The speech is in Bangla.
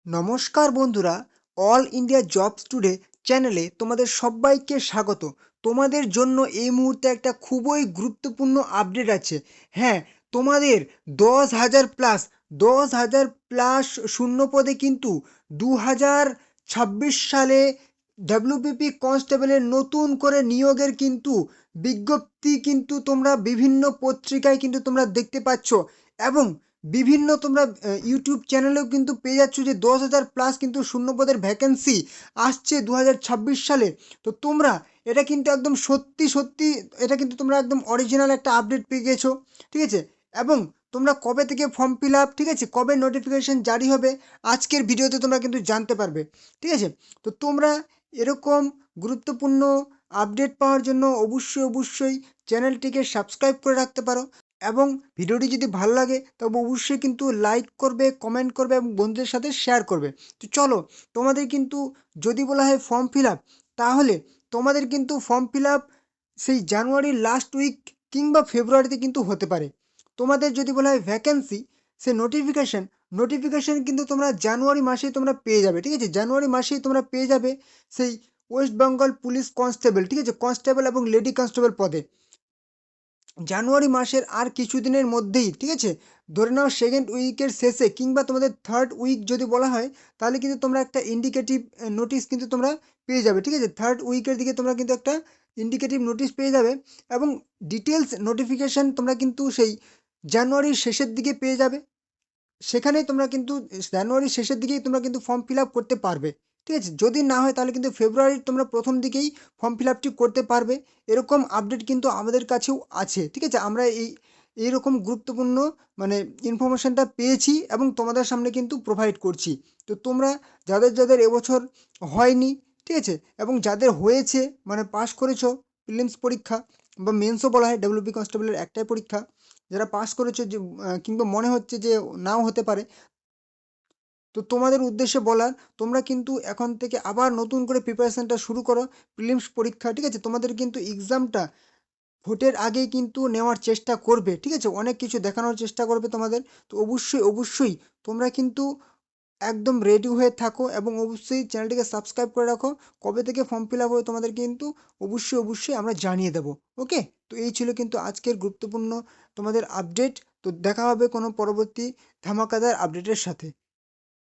নমস্কার বন্ধুরা, অল ইন্ডিয়া জবস টুডে চ্যানেলে তোমাদের সবাইকে স্বাগত। তোমাদের জন্য এই মুহূর্তে একটা খুবই গুরুত্বপূর্ণ আপডেট আছে। হ্যাঁ, তোমাদের 10,000 প্লাস শূন্য পদে কিন্তু 2026 সালে ডাব্লিউবিপি কনস্টেবলের নতুন করে নিয়োগের কিন্তু বিজ্ঞপ্তি কিন্তু তোমরা বিভিন্ন পত্রিকায় কিন্তু তোমরা দেখতে পাচ্ছ এবং বিভিন্ন তোমরা ইউটিউব চ্যানেলেও কিন্তু পেয়ে যাচ্ছ যে 10,000 প্লাস কিন্তু শূন্যপদের ভ্যাকেন্সি আসছে 2026 সালে। তো তোমরা এটা কিন্তু একদম সত্যি সত্যি, এটা কিন্তু তোমরা একদম অরিজিনাল একটা আপডেট পেয়ে গেছো, ঠিক আছে? এবং তোমরা কবে থেকে ফর্ম ফিল আপ, ঠিক আছে, কবে নোটিফিকেশন জারি হবে, আজকের ভিডিওতে তোমরা কিন্তু জানতে পারবে, ঠিক আছে? তো তোমরা এরকম গুরুত্বপূর্ণ আপডেট পাওয়ার জন্য অবশ্যই চ্যানেলটিকে সাবস্ক্রাইব করে রাখতে পারো এবং ভিডিওটি যদি ভালো লাগে তবে অবশ্যই কিন্তু লাইক করবে, কমেন্ট করবে এবং বন্ধুদের সাথে শেয়ার করবে। তো চলো, তোমাদের কিন্তু যদি বলা হয় ফর্ম ফিল আপ, তাহলে তোমাদের কিন্তু ফর্ম ফিল আপ সেই জানুয়ারির লাস্ট উইক কিংবা ফেব্রুয়ারিতে কিন্তু হতে পারে। তোমাদের যদি বলা হয় ভ্যাকেন্সি, সে নোটিফিকেশন কিন্তু তোমরা জানুয়ারি মাসেই তোমরা পেয়ে যাবে, ঠিক আছে? জানুয়ারি মাসেই তোমরা পেয়ে যাবে সেই ওয়েস্ট বেঙ্গল পুলিশ কনস্টেবল, ঠিক আছে, কনস্টেবল এবং লেডি কনস্টেবল পদে জানুয়ারি মাসের আর কিছুদিনের মধ্যেই, ঠিক আছে? ধরে নাও সেকেন্ড উইকের শেষে কিংবা তোমাদের থার্ড উইক যদি বলা হয়, তাহলে কিন্তু তোমরা একটা ইন্ডিকেটিভ নোটিশ কিন্তু তোমরা পেয়ে যাবে, ঠিক আছে? থার্ড উইকের দিকে তোমরা কিন্তু একটা ইন্ডিকেটিভ নোটিশ পেয়ে যাবে এবং ডিটেলস নোটিফিকেশান তোমরা কিন্তু সেই জানুয়ারির শেষের দিকে পেয়ে যাবে। সেখানেই তোমরা কিন্তু জানুয়ারির শেষের দিকেই তোমরা কিন্তু ফর্ম ফিল আপ করতে পারবে, ঠিক আছে? যদি না হয় তাহলে কিন্তু ফেব্রুয়ারির তোমরা প্রথম দিকেই ফর্ম ফিল আপটি করতে পারবে। এরকম আপডেট কিন্তু আমাদের কাছেও আছে, ঠিক আছে? আমরা এইরকম গুরুত্বপূর্ণ মানে ইনফরমেশনটা পেয়েছি এবং তোমাদের সামনে কিন্তু প্রোভাইড করছি। তো তোমরা যাদের এবছর হয়নি, ঠিক আছে, এবং যাদের হয়েছে মানে পাস করেছো প্রিলিমস পরীক্ষা বা মেন্সও বলা হয়, ডাব্লিউবি কনস্টেবলের একটাই পরীক্ষা, যারা পাস করেছো যে কিংবা মনে হচ্ছে যে নাও হতে পারে, তো তোমাদের উদ্দেশ্যে বলার, তোমরা কিন্তু এখন থেকে আবার নতুন করে প্রিপারেশনটা শুরু করো প্রিলিমস পরীক্ষা, ঠিক আছে? তোমাদের কিন্তু এক্সামটা ভোটের আগেই কিন্তু নেওয়ার চেষ্টা করবে, ঠিক আছে? অনেক কিছু দেখানোর চেষ্টা করবে তোমাদের। তো অবশ্যই তোমরা কিন্তু একদম রেডি হয়ে থাকো এবং অবশ্যই চ্যানেলটিকে সাবস্ক্রাইব করে রাখো। কবে থেকে ফর্ম ফিল আপ হবে তোমাদের কিন্তু অবশ্যই আমরা জানিয়ে দেবো। ওকে, তো এই ছিল কিন্তু আজকের গুরুত্বপূর্ণ তোমাদের আপডেট। তো দেখা হবে কোনো পরবর্তী ধামাকাদার আপডেটের সাথে।